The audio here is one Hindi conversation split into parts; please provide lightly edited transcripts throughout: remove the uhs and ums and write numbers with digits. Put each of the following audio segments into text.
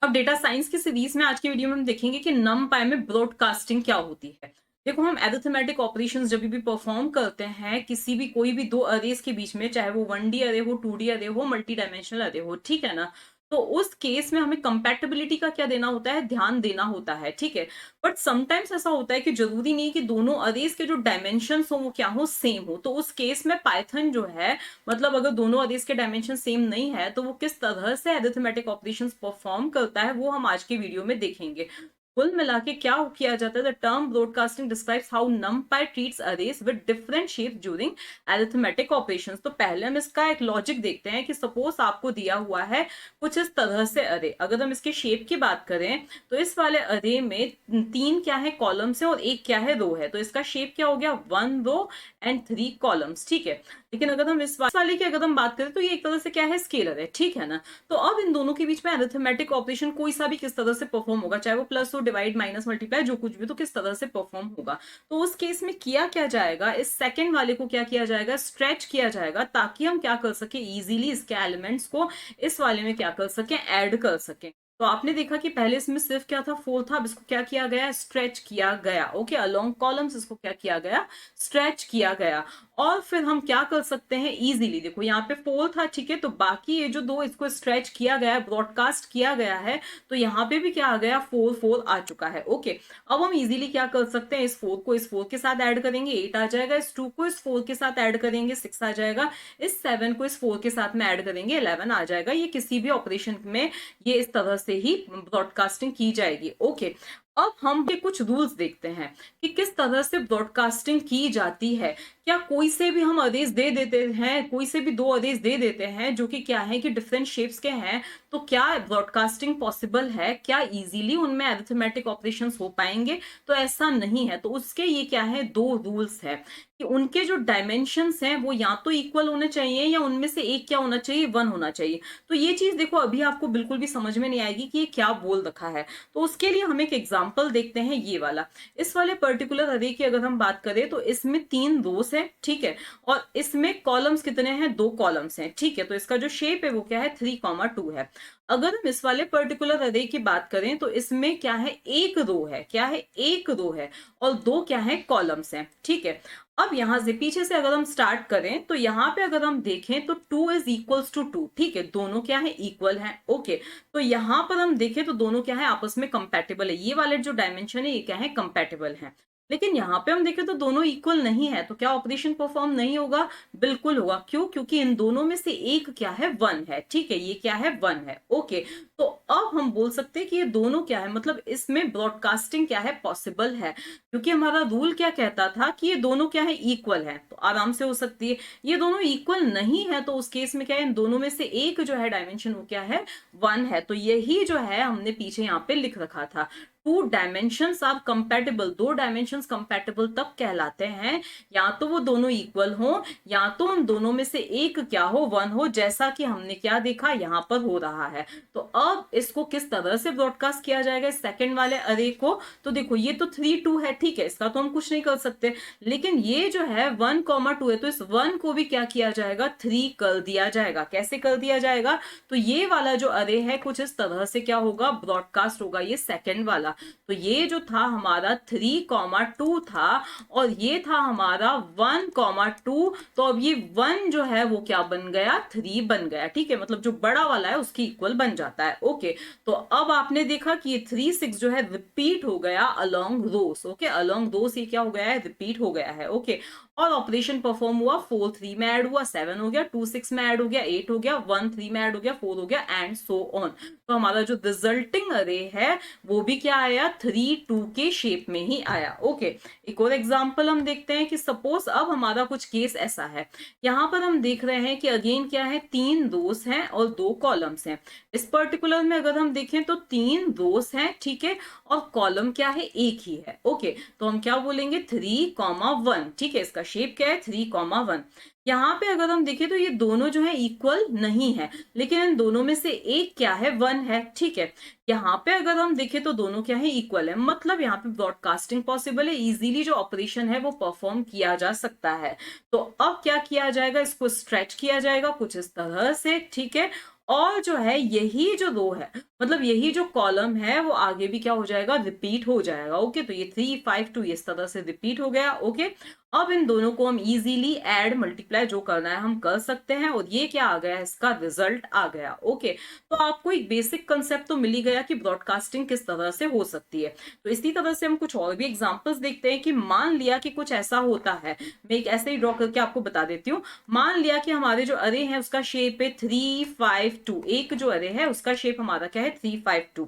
अब डेटा साइंस की सीरीज में आज की वीडियो में हम देखेंगे कि नमपाई में ब्रॉडकास्टिंग क्या होती है। देखो, हम एरिथमेटिक ऑपरेशंस जब भी परफॉर्म करते हैं किसी भी कोई भी दो अरेज के बीच में, चाहे वो 1D अरे हो, 2D अरे हो, मल्टी डायमेंशनल अरे हो, ठीक है ना। तो उस केस में हमें कंपैटिबिलिटी का क्या देना होता है, ध्यान देना होता है, ठीक है। बट समटाइम्स ऐसा होता है कि जरूरी नहीं कि दोनों अरेज के जो डायमेंशंस हो वो क्या हो, सेम हो। तो उस केस में पाइथन जो है, मतलब अगर दोनों अरेज के डायमेंशन सेम नहीं है तो वो किस तरह से अरिथमेटिक ऑपरेशंस परफॉर्म करता है वो हम आज के वीडियो में देखेंगे। कुल मिला के क्या किया जाता है, the term broadcasting describes how numpy treats arrays with different shape during arithmetic operations. तो पहले हम इसका एक लॉजिक देखते हैं कि सपोज आपको दिया हुआ है कुछ इस तरह से अरे। अगर हम इसके शेप की बात करें तो इस वाले अरे में तीन क्या है, कॉलम्स है, और एक क्या है, रो है। तो इसका शेप क्या हो गया, 1 रो एंड 3 कॉलम्स, ठीक है। लेकिन अगर हम इस वाले की अगर हम बात करें तो ये एक तरह से क्या है, स्केलर है, ठीक है ना। तो अब इन दोनों के बीच में अरिथमेटिक ऑपरेशन कोई सा भी किस तरह से परफॉर्म होगा, चाहे वो प्लस हो, डिवाइड, माइनस, मल्टीप्लाई, जो कुछ भी, तो किस तरह से परफॉर्म होगा। तो उस केस में किया क्या जाएगा, इस सेकंड वाले को क्या किया जाएगा, स्ट्रेच किया जाएगा, ताकि हम क्या कर सके, इजीली इसके एलिमेंट्स को इस वाले में क्या कर सके, ऐड कर सके। तो आपने देखा कि पहले इसमें सिर्फ क्या था, 4 था, अब इसको क्या किया गया, स्ट्रेच किया गया। ओके, अलोंग कॉलम्स इसको क्या किया गया, स्ट्रेच किया गया। और फिर हम क्या कर सकते हैं इजीली, देखो यहाँ पे 4 था, ठीक है, तो बाकी ये जो दो, इसको स्ट्रेच किया गया है, ब्रॉडकास्ट किया गया है, तो यहाँ पे भी क्या आ गया, 4 4 आ चुका है। ओके, अब हम इजीली क्या कर सकते हैं, इस 4 को इस 4 के साथ ऐड करेंगे, 8 आ जाएगा, इस 2 को इस 4 के साथ ऐड करेंगे, 6 आ जाएगा, इस 7 को इस 4 के साथ में ऐड करेंगे, 11 आ जाएगा। ये किसी भी ऑपरेशन में ये इस तरह से ही ब्रॉडकास्टिंग की जाएगी। ओके, अब हम ये कुछ रूल्स देखते हैं कि किस तरह से ब्रॉडकास्टिंग की जाती है। क्या कोई से भी हम आदेश दे देते हैं, कोई से भी दो आदेश दे देते हैं जो कि क्या है कि डिफरेंट शेप्स के हैं, तो क्या ब्रॉडकास्टिंग पॉसिबल है, क्या इजीली उनमें अरिथमेटिक ऑपरेशंस हो पाएंगे? तो ऐसा नहीं है। तो उसके ये क्या है, दो रूल्स है कि उनके जो डायमेंशंस हैं वो या तो इक्वल होने चाहिए या उनमें से एक क्या होना चाहिए, 1 होना चाहिए। तो ये चीज देखो अभी आपको बिल्कुल भी समझ में नहीं आएगी कि ये क्या बोल रखा है। तो उसके लिए हम एक एग्जाम्पल देखते हैं, ये वाला। इस वाले पर्टिकुलर अरे की अगर हम बात करें तो इसमें 3 रोस है, ठीक है, और इसमें कॉलम्स कितने हैं, 2 कॉलम्स हैं, ठीक है। तो इसका जो शेप है वो क्या है, 3,2 है। अगर हम इस वाले पर्टिकुलर अरे की बात करें तो इसमें क्या है, एक रो है, क्या है, एक रो है, और 2 क्या है, कॉलम्स हैं, ठीक है। अब यहां से पीछे से अगर हम स्टार्ट करें तो यहां पे अगर हम देखें तो 2 इज इक्वल्स टू 2, ठीक है, दोनों क्या है, इक्वल है। ओके, तो यहां पर हम देखें तो दोनों क्या है, आपस में कंपैटिबल है। ये वाले जो डायमेंशन है ये क्या है, कंपैटिबल है। लेकिन यहाँ पे हम देखें तो दोनों इक्वल नहीं है, तो क्या ऑपरेशन परफॉर्म नहीं होगा, बिल्कुल होगा। क्यों? क्योंकि इन दोनों में से एक क्या है, 1 है, ठीक है, ये क्या है, 1 है। ओके, तो अब हम बोल सकते हैं कि ये दोनों क्या है, मतलब इसमें ब्रॉडकास्टिंग क्या है, पॉसिबल है। क्योंकि हमारा रूल क्या कहता था कि ये दोनों क्या है, इक्वल है, तो आराम से हो सकती है। ये दोनों इक्वल नहीं है तो उस केस में क्या है, इन दोनों में से एक जो है डायमेंशन वो क्या है, 1 है। तो यही जो है हमने पीछे यहाँ पे लिख रखा था, 2 dimensions are compatible. 2 dimensions compatible तब कहलाते हैं या तो वो दोनों इक्वल हो या तो उन दोनों में से एक क्या हो, 1 हो, जैसा कि हमने क्या देखा यहाँ पर हो रहा है। तो अब इसको किस तरह से ब्रॉडकास्ट किया जाएगा सेकंड वाले अरे को, तो देखो ये तो 3 2 है, ठीक है, इसका तो हम कुछ नहीं कर सकते। लेकिन ये जो है 1,2 है, तो इस 1 को भी क्या किया जाएगा, 3 कर दिया जाएगा। कैसे कर दिया जाएगा, तो ये वाला जो अरे है कुछ इस तरह से क्या होगा, ब्रॉडकास्ट होगा, ये सेकंड वाला। तो ये जो था हमारा 3,2 था और ये था हमारा 1,2। तो अब ये 1 जो है वो क्या बन गया, 3 बन गया, ठीक है, मतलब जो बड़ा वाला है उसकी इक्वल बन जाता है। ओके, तो अब आपने देखा कि ये 3 6 जो है रिपीट हो गया अलोंग रोस। ओके, अलोंग रोस ये क्या हो गया है, रिपीट हो गया है। ओके, और ऑपरेशन परफॉर्म हुआ, 4 3 में ऐड हुआ, 7 हो गया, 2 6 में ऐड हो गया, 8 हो गया, 1 3 में ऐड हो गया, 4 हो गया, एंड सो ऑन। तो हमारा जो रिजल्टिंग अरे है वो भी क्या आया, 3 2 के शेप में ही आया। ओके, एक और एग्जांपल हम देखते हैं कि सपोज अब हमारा कुछ केस ऐसा है, यहाँ पर हम देख रहे हैं कि अगेन क्या है, 3 रोस हैं और 2 कॉलम्स हैं। इस पर्टिकुलर में अगर हम देखें तो 3 रोस हैं, ठीक है, और कॉलम क्या है, एक ही है। ओके, तो हम क्या बोलेंगे, 3,1, ठीक है, इसका शेप क्या है, 3,1। यहाँ पे अगर हम देखें तो ये दोनों जो है इक्वल नहीं है, लेकिन इन दोनों में से एक क्या है, 1 है, ठीक है। यहाँ पे अगर हम देखें तो दोनों क्या है, इक्वल है, मतलब यहाँ पे ब्रॉडकास्टिंग पॉसिबल है, इजीली जो ऑपरेशन है वो परफॉर्म किया जा सकता है। तो अब क्या किया जाएगा, इसको स्ट्रेच किया जाएगा कुछ इस तरह से, ठीक है, और जो है यही जो रो है, मतलब यही जो कॉलम है वो आगे भी क्या हो जाएगा, रिपीट हो जाएगा। ओके, तो ये 3 5 2 इस तरह से रिपीट हो गया। ओके, अब इन दोनों को हम इजीली ऐड मल्टीप्लाई जो करना है हम कर सकते हैं, और ये क्या आ गया, इसका रिजल्ट आ गया। ओके, तो आपको एक बेसिक कंसेप्ट तो मिल ही गया कि ब्रॉडकास्टिंग किस तरह से हो सकती है। तो इसी तरह से हम कुछ और भी एग्जांपल्स देखते हैं कि मान लिया कि कुछ ऐसा होता है, मैं एक ऐसे ही ड्रॉ करके आपको बता देती हूँ। मान लिया कि हमारे जो अरे है उसका शेप है 3 5 2, एक जो अरे है उसका शेप हमारा क्या है 3 5 2।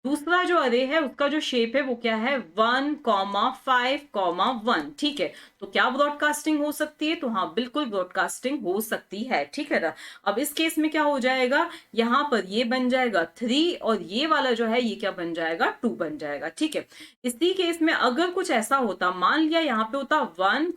दूसरा जो अरे है उसका जो शेप है वो क्या है 1 5 1। ठीक है, तो क्या ब्रॉडकास्टिंग हो सकती है, तो हाँ बिल्कुल ब्रॉडकास्टिंग हो सकती है। ठीक है ना, अब इस केस में क्या हो जाएगा, यहां पर ये बन जाएगा 3 और ये वाला जो है ये क्या बन जाएगा 2 बन जाएगा। ठीक है, इसी केस में अगर कुछ ऐसा होता, मान लिया यहाँ पे होता 1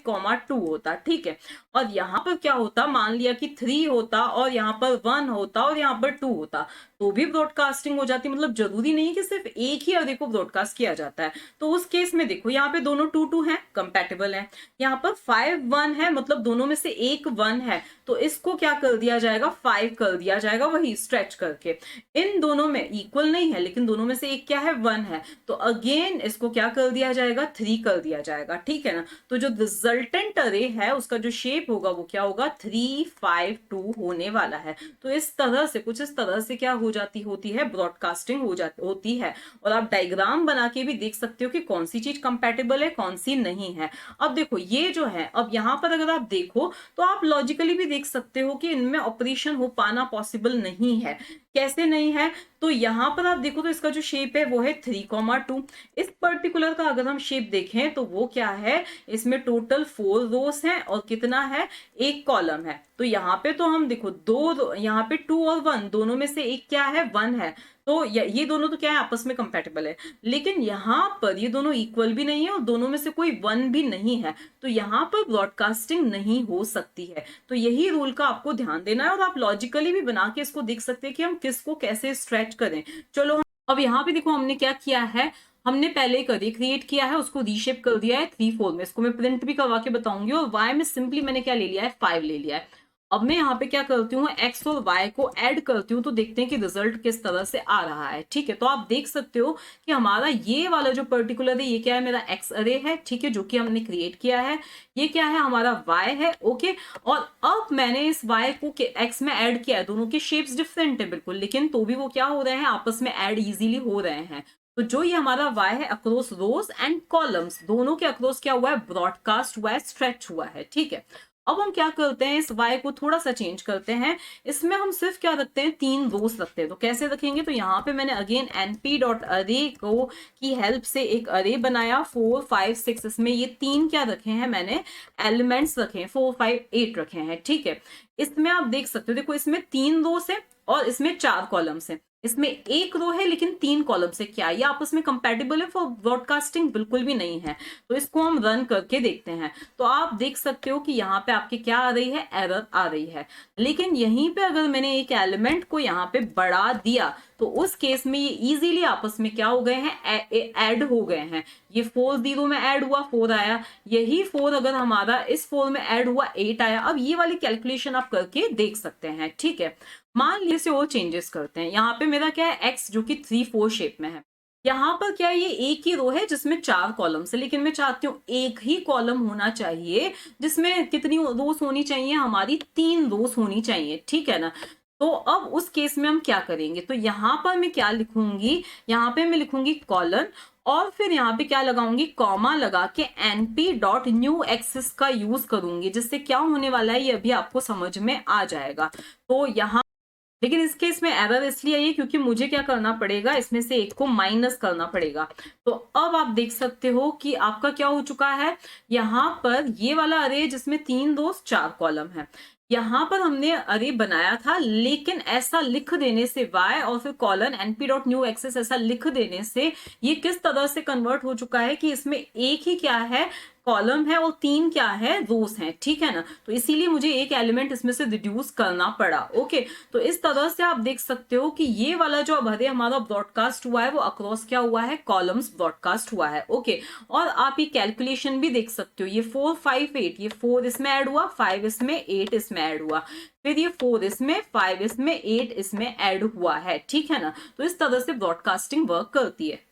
5 2 होता। ठीक है, और यहाँ पर क्या होता, मान लिया कि 3 होता और यहाँ पर 1 होता और यहाँ पर 2 होता, तो भी ब्रॉडकास्टिंग हो जाती। मतलब जरूरी नहीं कि सिर्फ एक ही अरे को ब्रॉडकास्ट किया जाता है। तो उस केस में देखो यहाँ पे दोनों 2 2 हैं, कंपैटिबल है। यहाँ पर 5 1 है, मतलब दोनों में से एक 1 है, तो इसको क्या कर दिया जाएगा 5 कर दिया जाएगा, वही स्ट्रेच करके। इन दोनों में इक्वल नहीं है, लेकिन दोनों में से एक क्या है 1 है, तो अगेन इसको क्या कर दिया जाएगा 3 कर दिया जाएगा। ठीक है ना, तो जो रिजल्टेंट अरे है उसका जो शेप होगा वो क्या होगा 3 5 2 होने वाला है। तो इस तरह से कुछ इस तरह से क्या हो जाती होती है ब्रॉडकास्टिंग हो जाती होती है। और आप डायग्राम बना के भी देख सकते हो कि कौन सी चीज कंपैटिबल है कौन सी नहीं है। अब देखो ये जो है, अब यहाँ पर अगर आप देखो तो आप लॉजिकली भी देख सकते हो कि इनमें ऑपरेशन हो पाना पॉसिबल नहीं है। कैसे नहीं है, तो यहाँ पर आप देखो तो इसका जो शेप है वो है 3 2। इस पर्टिकुलर का अगर हम शेप देखें तो वो क्या है, इसमें टोटल 4 रोज हैं और कितना है, एक कॉलम है। तो यहाँ पे तो हम देखो यहाँ पे 2 और 1 दोनों में से एक क्या है 1 है, तो ये दोनों तो क्या है आपस में कंपैटिबल है। लेकिन यहाँ पर ये दोनों इक्वल भी नहीं है और दोनों में से कोई 1 भी नहीं है, तो यहाँ पर ब्रॉडकास्टिंग नहीं हो सकती है। तो यही रूल का आपको ध्यान देना है, और आप लॉजिकली भी बना के इसको देख सकते हैं कि हम किसको कैसे स्ट्रेच करें। चलो अब यहाँ पे देखो हमने क्या किया है, हमने पहले एक अरे क्रिएट किया है, उसको रीशेप कर दिया है 3 4 में। इसको मैं प्रिंट भी करवा के बताऊंगी। और वाई में सिंपली मैंने क्या ले लिया है 5 ले लिया है। अब मैं यहाँ पे क्या करती हूँ, एक्स और वाई को ऐड करती हूँ, तो देखते हैं कि रिजल्ट किस तरह से आ रहा है। ठीक है, तो आप देख सकते हो कि हमारा ये वाला जो पर्टिकुलर है ये क्या है, मेरा एक्स अरे है। ठीक है, जो कि हमने क्रिएट किया है। ये क्या है, हमारा वाई है। ओके, और अब मैंने इस वाई को एक्स में ऐड किया है। दोनों के शेप्स डिफरेंट है बिल्कुल, लेकिन तो भी वो क्या हो रहे हैं, आपस में ऐड इजीली हो रहे हैं। तो जो ये हमारा वाई है अक्रॉस रोज एंड कॉलम्स दोनों के अक्रॉस क्या हुआ है, ब्रॉडकास्ट हुआ है, स्ट्रेच हुआ है। ठीक है, अब हम क्या करते हैं, इस y को थोड़ा सा चेंज करते हैं। इसमें हम सिर्फ क्या रखते हैं, 3 रोज रखते हैं। तो कैसे रखेंगे, तो यहाँ पे मैंने अगेन np.array को की हेल्प से एक अरे बनाया 4 5 6। इसमें ये 3 क्या रखे हैं, मैंने एलिमेंट्स रखे हैं 4 5 8 रखे हैं। ठीक है, इसमें आप देख सकते हो, देखो इसमें 3 रोज है और इसमें 4 कॉलम्स है। इसमें एक रो है लेकिन 3 कॉलम से, क्या ये आपस में कंपैटिबल है फॉर ब्रॉडकास्टिंग, बिल्कुल भी नहीं है। तो इसको हम रन करके देखते हैं। तो आप देख सकते हो कि यहाँ पे आपके क्या आ रही है, एरर आ रही है। लेकिन यहीं पे अगर मैंने एक एलिमेंट को यहाँ पे बढ़ा दिया तो उस केस में ये इजीली आपस में क्या हो गए हैं, ऐड हो गए हैं। ये 4 0 में ऐड हुआ 4 आया, यही 4 अगर हमारा इस 4 में ऐड हुआ 8 आया। अब ये वाली कैलकुलेशन आप करके देख सकते हैं। ठीक है, मान लीजिए से और चेंजेस करते हैं। यहाँ पे मेरा क्या है, एक्स जो कि 3 4 शेप में है। यहाँ पर क्या है, ये एक ही रो है जिसमें 4 कॉलम्स है, लेकिन मैं चाहती हूँ एक ही कॉलम होना चाहिए जिसमें कितनी रोज होनी चाहिए, हमारी 3 रोज होनी चाहिए। ठीक है ना, तो अब उस केस में हम क्या करेंगे, तो यहाँ पर मैं क्या लिखूंगी, यहाँ पे मैं लिखूंगी कॉलन, और फिर यहाँ पे क्या लगाऊंगी, कॉमा लगा के np.newAccess का यूज करूंगी, जिससे क्या होने वाला है ये अभी आपको समझ में आ जाएगा। तो यहाँ लेकिन इस केस में एरर इसलिए आई है क्योंकि मुझे क्या करना पड़ेगा, इसमें से एक को माइनस करना पड़ेगा। तो अब आप देख सकते हो कि आपका क्या हो चुका है, यहाँ पर ये वाला अरे जिसमें 3 रोज 4 कॉलम है, यहाँ पर हमने अरे बनाया था, लेकिन ऐसा लिख देने से y और फिर कॉलन np.newAccess ऐसा लिख देने से ये किस तरह से कन्वर्ट हो चुका है कि इसमें एक ही क्या है, कॉलम है और 3 क्या है, रोज हैं, ठीक है ना। तो इसीलिए मुझे एक एलिमेंट इसमें से रिड्यूस करना पड़ा। ओके, तो इस तरह से आप देख सकते हो कि ये वाला जो अब हरे हमारा ब्रॉडकास्ट हुआ है वो अक्रॉस क्या हुआ है, कॉलम्स ब्रॉडकास्ट हुआ है। ओके, और आप ये कैलकुलेशन भी देख सकते हो, ये 4 5 8, ये 4 इसमें ऐड हुआ, 5 इसमें, 8 इसमें ऐड हुआ, फिर ये 4 इसमें, 5 इसमें, 8 इसमें ऐड हुआ है, ठीक है ना। तो इस तरह से ब्रॉडकास्टिंग वर्क करती है।